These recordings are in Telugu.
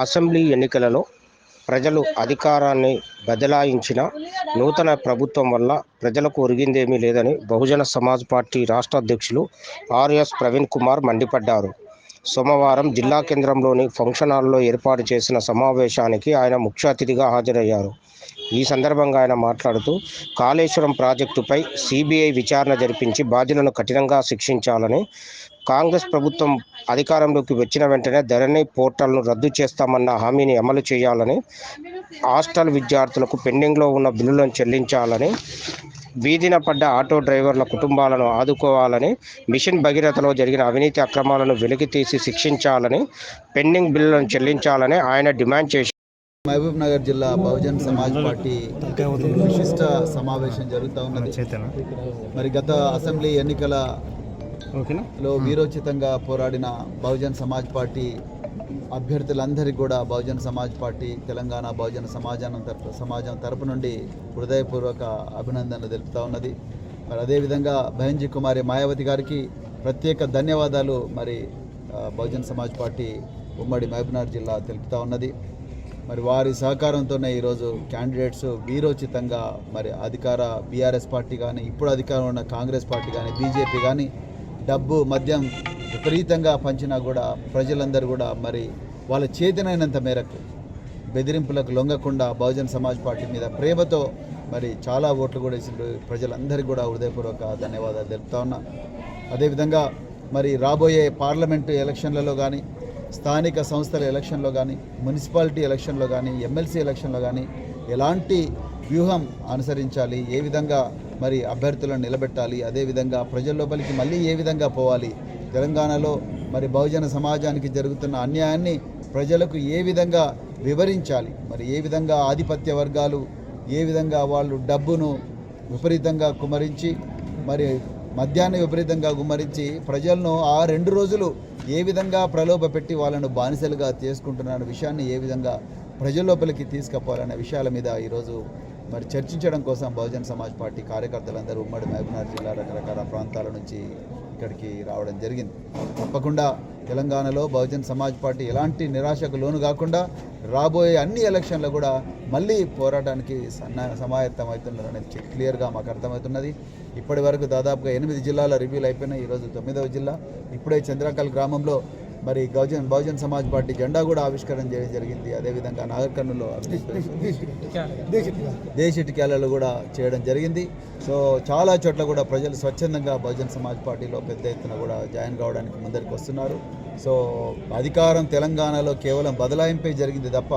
అసెంబ్లీ ఎన్నికలలో ప్రజలు అధికారాన్ని బదలాయించిన నూతన ప్రభుత్వం వల్ల ప్రజలకు ఒరిగిందేమీ లేదని బహుజన సమాజ్ పార్టీ రాష్ట్ర అధ్యక్షులు ఆర్ఎస్ ప్రవీణ్ కుమార్ మండిపడ్డారు. సోమవారం జిల్లా కేంద్రంలోని ఫంక్షన్ హాల్లో ఏర్పాటు చేసిన సమావేశానికి ఆయన ముఖ్య అతిథిగా హాజరయ్యారు. ఈ సందర్భంగా ఆయన మాట్లాడుతూ కాళేశ్వరం ప్రాజెక్టుపై సిబిఐ విచారణ జరిపించి బాధ్యులను కఠినంగా శిక్షించాలని, కాంగ్రెస్ ప్రభుత్వం అధికారంలోకి వచ్చిన వెంటనే ధరణి పోర్టల్ను రద్దు చేస్తామన్న హామీని అమలు చేయాలని, హాస్టల్ విద్యార్థులకు పెండింగ్లో ఉన్న బిల్లులను చెల్లించాలని, వీధిన పడ్డ ఆటో డ్రైవర్ల కుటుంబాలను ఆదుకోవాలని, మిషన్ భగీరథలో జరిగిన అవినీతి అక్రమాలను వెలికితీసి శిక్షించాలని, పెండింగ్ బిల్లులను చెల్లించాలని ఆయన డిమాండ్ చేశారు. మహబూబ్ నగర్ జిల్లా బహుజన్ సమాజ్ పార్టీ విశిష్ట సమావేశం జరుగుతూ ఉన్నది. మరి గత అసెంబ్లీ ఎన్నికలలో వీరోచితంగా పోరాడిన బహుజన్ సమాజ్ పార్టీ అభ్యర్థులందరికీ కూడా బహుజన్ సమాజ్ పార్టీ తెలంగాణ బహుజన సమాజం తరపు నుండి హృదయపూర్వక అభినందనలు తెలుపుతూ ఉన్నది. మరి అదేవిధంగా బహంజీ కుమారి మాయావతి గారికి ప్రత్యేక ధన్యవాదాలు మరి బహుజన్ సమాజ్ పార్టీ ఉమ్మడి మహబూబ్నగర్ జిల్లా తెలుపుతూ ఉన్నది. మరి వారి సహకారంతోనే ఈరోజు క్యాండిడేట్స్ వీరోచితంగా మరి అధికార బీఆర్ఎస్ పార్టీ కానీ, ఇప్పుడు అధికారం ఉన్న కాంగ్రెస్ పార్టీ కానీ, బీజేపీ కానీ డబ్బు మద్యం విపరీతంగా పంచినా కూడా ప్రజలందరూ కూడా మరి వాళ్ళ చేతనైనంత మేరకు బెదిరింపులకు లొంగకుండా బహుజన్ సమాజ్ పార్టీ మీద ప్రేమతో మరి చాలా ఓట్లు కూడా ఇచ్చిన ప్రజలందరికీ కూడా హృదయపూర్వక ధన్యవాదాలు తెలుపుతా ఉన్నా. అదేవిధంగా మరి రాబోయే పార్లమెంటు ఎలక్షన్లలో కానీ, స్థానిక సంస్థల ఎలక్షన్లో కానీ, మున్సిపాలిటీ ఎలక్షన్లో కానీ, ఎమ్మెల్సీ ఎలక్షన్లో కానీ ఎలాంటి వ్యూహం అనుసరించాలి, ఏ విధంగా మరి అభ్యర్థులను నిలబెట్టాలి, అదేవిధంగా ప్రజల లోపలికి మళ్ళీ ఏ విధంగా పోవాలి, తెలంగాణలో మరి బహుజన సమాజానికి జరుగుతున్న అన్యాయాన్ని ప్రజలకు ఏ విధంగా వివరించాలి, మరి ఏ విధంగా ఆధిపత్య వర్గాలు ఏ విధంగా వాళ్ళు డబ్బును విపరీతంగా కుమ్మరించి మరి మద్యాన్ని విపరీతంగా గుమ్మరించి ప్రజలను ఆ 2 రోజులు ఏ విధంగా ప్రలోభ పెట్టి వాళ్ళను బానిసలుగా చేసుకుంటున్న విషయాన్ని ఏ విధంగా ప్రజల లోపలికి తీసుకుపోవాలనే విషయాల మీద ఈరోజు మరి చర్చించడం కోసం బహుజన్ సమాజ్ పార్టీ కార్యకర్తలందరూ ఉమ్మడి మహబూబ్నగర్ జిల్లా రకరకాల ప్రాంతాల నుంచి ఇక్కడికి రావడం జరిగింది. తప్పకుండా తెలంగాణలో బహుజన్ సమాజ్ పార్టీ ఎలాంటి నిరాశకు లోను కాకుండా రాబోయే అన్ని ఎలక్షన్లు కూడా మళ్ళీ పోరాటానికి సమాయత్తం అవుతున్నారనేది క్లియర్గా మాకు అర్థమవుతున్నది. ఇప్పటి వరకు దాదాపుగా 8 జిల్లాల రివ్యూలు అయిపోయినాయి. ఈరోజు 9వ జిల్లా. ఇప్పుడే చంద్రకల్ గ్రామంలో మరి బహుజన్ సమాజ్ పార్టీ జెండా కూడా ఆవిష్కరణ చేయడం జరిగింది. అదేవిధంగా నాగర్ కర్నూలులో దేశిటిక్యాలలో కూడా చేయడం జరిగింది. సో చాలా చోట్ల కూడా ప్రజలు స్వచ్ఛందంగా బహుజన్ సమాజ్ పార్టీలో పెద్ద ఎత్తున కూడా జాయిన్ కావడానికి ముందరికి వస్తున్నారు. సో అధికారం తెలంగాణలో కేవలం బదలాయింపే జరిగింది తప్ప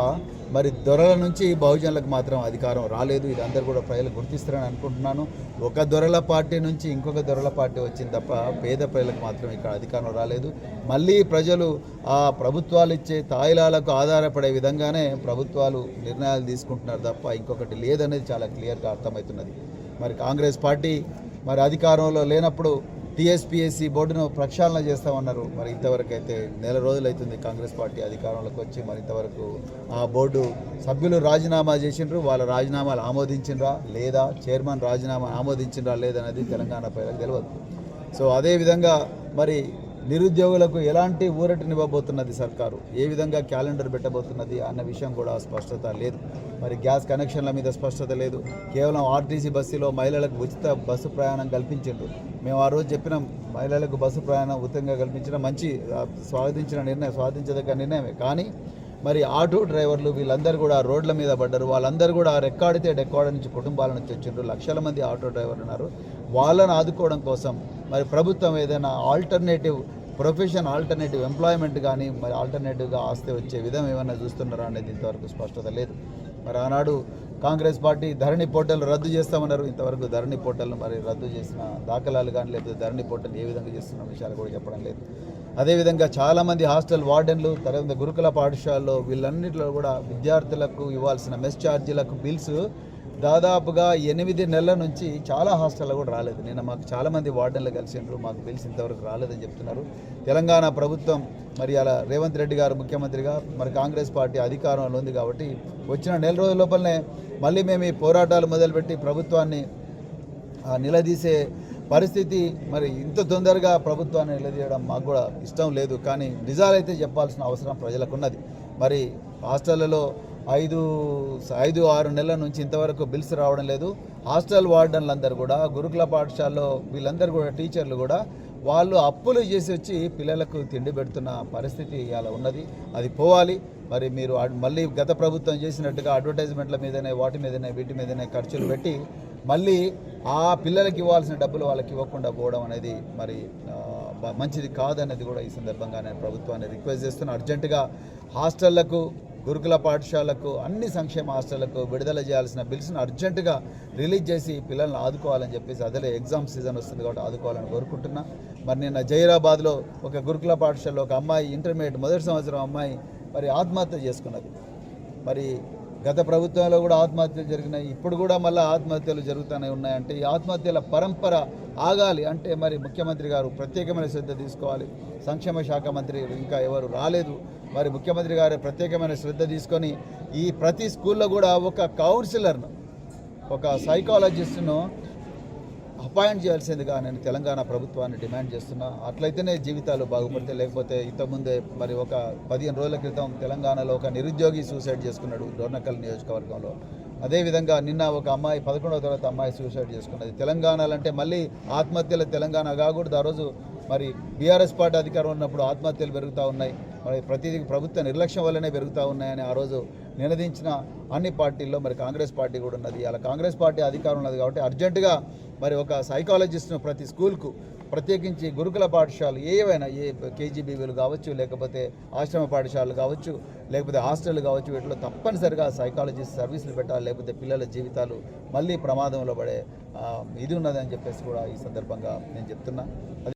మరి దొరల నుంచి బహుజనులకు మాత్రం అధికారం రాలేదు. ఇది అందరూ కూడా ప్రజలు గుర్తిస్తారని అనుకుంటున్నాను. ఒక దొరల పార్టీ నుంచి ఇంకొక దొరల పార్టీ వచ్చింది తప్ప పేద ప్రజలకు మాత్రం ఇక్కడ అధికారం రాలేదు. మళ్ళీ ప్రజలు ఆ ప్రభుత్వాలు ఇచ్చే తాయిలాలకు ఆధారపడే విధంగానే ప్రభుత్వాలు నిర్ణయాలు తీసుకుంటున్నారు తప్ప ఇంకొకటి లేదనేది చాలా క్లియర్గా అర్థమవుతున్నది. మరి కాంగ్రెస్ పార్టీ మరి అధికారంలో లేనప్పుడు టీఎస్పీఎస్సీ బోర్డును ప్రక్షాళన చేస్తామన్నారు. మరి ఇంతవరకు అయితే 1 రోజులు అవుతుంది కాంగ్రెస్ పార్టీ అధికారంలోకి వచ్చి. మరి ఇంతవరకు ఆ బోర్డు సభ్యులు రాజీనామా చేసిండ్రు. వాళ్ళ రాజీనామాలు ఆమోదించిండ్రా లేదా, చైర్మన్ రాజీనామా ఆమోదించిండ్రా లేదనేది తెలంగాణ ప్రజలకు తెలియదు. సో అదేవిధంగా మరి నిరుద్యోగులకు ఎలాంటి ఊరటనివ్వబోతున్నది సర్కారు, ఏ విధంగా క్యాలెండర్ పెట్టబోతున్నది అన్న విషయం కూడా స్పష్టత లేదు. మరి గ్యాస్ కనెక్షన్ల మీద స్పష్టత లేదు. కేవలం ఆర్టీసీ బస్సులో మహిళలకు ఉచిత బస్సు ప్రయాణం కల్పించారు. మేము ఆ రోజు చెప్పినాం, మహిళలకు బస్సు ప్రయాణం ఉచితంగా కల్పించడం మంచి స్వాగతించదగ్గ నిర్ణయమే. కానీ మరి ఆటో డ్రైవర్లు వీళ్ళందరూ కూడా రోడ్ల మీద పడ్డారు. వాళ్ళందరూ కూడా రెక్కాడితే డెక్కాడ నుంచి కుటుంబాల నుంచి వచ్చిండ్రు. లక్షల మంది ఆటో డ్రైవర్లు ఉన్నారు. వాళ్ళని ఆదుకోవడం కోసం మరి ప్రభుత్వం ఏదైనా ఆల్టర్నేటివ్ ప్రొఫెషన్, ఆల్టర్నేటివ్ ఎంప్లాయ్మెంట్ కానీ మరి ఆల్టర్నేటివ్గా ఆస్తే వచ్చే విధం ఏమన్నా చూస్తున్నారా అనేది ఇంతవరకు స్పష్టత లేదు. మరి ఆనాడు కాంగ్రెస్ పార్టీ ధరణి పోర్టల్ రద్దు చేస్తామన్నారు. ఇంతవరకు ధరణి పోర్టల్ను మరి రద్దు చేసిన దాఖలాలు కానీ, లేకపోతే ధరణి పోర్టల్ ఏ విధంగా చేస్తున్న విషయాలు కూడా చెప్పడం లేదు. అదేవిధంగా చాలామంది హాస్టల్ వార్డెన్లు, తర్వాత గురుకుల పాఠశాలలో వీళ్ళన్నింటిలో కూడా విద్యార్థులకు ఇవ్వాల్సిన మెస్ ఛార్జీలకు బిల్స్ దాదాపుగా 8 నెలల నుంచి చాలా హాస్టల్లో కూడా రాలేదు. నిన్న మాకు చాలామంది వార్డెన్లు కలిసిండ్రు, మాకు బిల్స్ ఇంతవరకు రాలేదని చెప్తున్నారు. తెలంగాణ ప్రభుత్వం మరి అలా రేవంత్ రెడ్డి గారు ముఖ్యమంత్రిగా, మరి కాంగ్రెస్ పార్టీ అధికారంలో ఉంది కాబట్టి వచ్చిన 1 రోజుల లోపలనే మళ్ళీ మేము ఈ పోరాటాలు మొదలుపెట్టి ప్రభుత్వాన్ని నిలదీసే పరిస్థితి, మరి ఇంత తొందరగా ప్రభుత్వాన్ని నిలదీయడం మాకు కూడా ఇష్టం లేదు. కానీ నిజాలైతే చెప్పాల్సిన అవసరం ప్రజలకు ఉన్నది. మరి హాస్టళ్లలో 5-6 నెలల నుంచి ఇంతవరకు బిల్స్ రావడం లేదు. హాస్టల్ వార్డన్లందరూ కూడా, గురుకుల పాఠశాలలో వీళ్ళందరూ కూడా, టీచర్లు కూడా వాళ్ళు అప్పులు చేసి వచ్చి పిల్లలకు తిండి పెడుతున్న పరిస్థితి ఇలా ఉన్నది. అది పోవాలి. మరి మీరు మళ్ళీ గత ప్రభుత్వం చేసినట్టుగా అడ్వర్టైజ్మెంట్ల మీదనే, వాటి మీదనే, వీటి మీదనే ఖర్చులు పెట్టి మళ్ళీ ఆ పిల్లలకి ఇవ్వాల్సిన డబ్బులు వాళ్ళకి ఇవ్వకుండా పోవడం అనేది మరి మంచిది కాదనేది కూడా ఈ సందర్భంగా నేను ప్రభుత్వాన్ని రిక్వెస్ట్ చేస్తున్నాను. అర్జెంటుగా హాస్టళ్లకు, గురుకుల పాఠశాలకు, అన్ని సంక్షేమ హాస్టళ్లకు విడుదల చేయాల్సిన బిల్స్ను అర్జెంటుగా రిలీజ్ చేసి పిల్లల్ని ఆదుకోవాలని చెప్పేసి, అదే ఎగ్జామ్ సీజన్ వస్తుంది కాబట్టి ఆదుకోవాలని కోరుకుంటున్నా. మరి నిన్న జైరాబాద్లో ఒక గురుకుల పాఠశాలలో ఒక అమ్మాయి, ఇంటర్మీడియట్ మొదటి సంవత్సరం అమ్మాయి మరి ఆత్మహత్య చేసుకున్నది. మరి గత ప్రభుత్వంలో కూడా ఆత్మహత్యలు జరిగినాయి, ఇప్పుడు కూడా మళ్ళీ ఆత్మహత్యలు జరుగుతూనే ఉన్నాయంటే ఈ ఆత్మహత్యల పరంపర ఆగాలి అంటే మరి ముఖ్యమంత్రి గారు ప్రత్యేకమైన శ్రద్ధ తీసుకోవాలి. సంక్షేమ శాఖ మంత్రి ఇంకా ఎవరు రాలేదు. మరి ముఖ్యమంత్రి గారు ప్రత్యేకమైన శ్రద్ధ తీసుకొని ఈ ప్రతి స్కూల్లో కూడా ఒక కౌన్సిలర్ను, ఒక సైకాలజిస్ట్ను అపాయింట్ చేయాల్సిందిగా నేను తెలంగాణ ప్రభుత్వాన్ని డిమాండ్ చేస్తున్నా. అట్లయితేనే జీవితాలు బాగుపడతాయి. లేకపోతే ఇంతకుముందే మరి ఒక 15 రోజుల క్రితం తెలంగాణలో ఒక నిరుద్యోగి సూసైడ్ చేసుకున్నాడు డోర్నకల్ నియోజకవర్గంలో. అదేవిధంగా నిన్న ఒక అమ్మాయి 11వ తరగతి అమ్మాయి సూసైడ్ చేసుకున్నది. తెలంగాణలో అంటే మళ్ళీ ఆత్మహత్యల తెలంగాణ కాకూడదు. ఆ రోజు మరి బీఆర్ఎస్ పార్టీ అధికారం ఉన్నప్పుడు ఆత్మహత్యలు పెరుగుతూ ఉన్నాయి. మరి ప్రతిదీ ప్రభుత్వ నిర్లక్ష్యం వల్లనే పెరుగుతూ ఉన్నాయని ఆ రోజు నినదించిన అన్ని పార్టీల్లో మరి కాంగ్రెస్ పార్టీ కూడా ఉన్నది. అలా కాంగ్రెస్ పార్టీ అధికారం ఉన్నది కాబట్టి అర్జెంటుగా మరి ఒక సైకాలజిస్ట్ను ప్రతి స్కూల్కు, ప్రత్యేకించి గురుకుల పాఠశాలలు ఏవైనా, ఏ కేజీబీవీలు కావచ్చు, లేకపోతే ఆశ్రమ పాఠశాలలు కావచ్చు, లేకపోతే హాస్టల్ కావచ్చు, వీటిలో తప్పనిసరిగా సైకాలజిస్ట్ సర్వీసులు పెట్టాలి. లేకపోతే పిల్లల జీవితాలు మళ్ళీ ప్రమాదంలో పడే ఇది ఉన్నదని చెప్పేసి కూడా ఈ సందర్భంగా నేను చెప్తున్నా.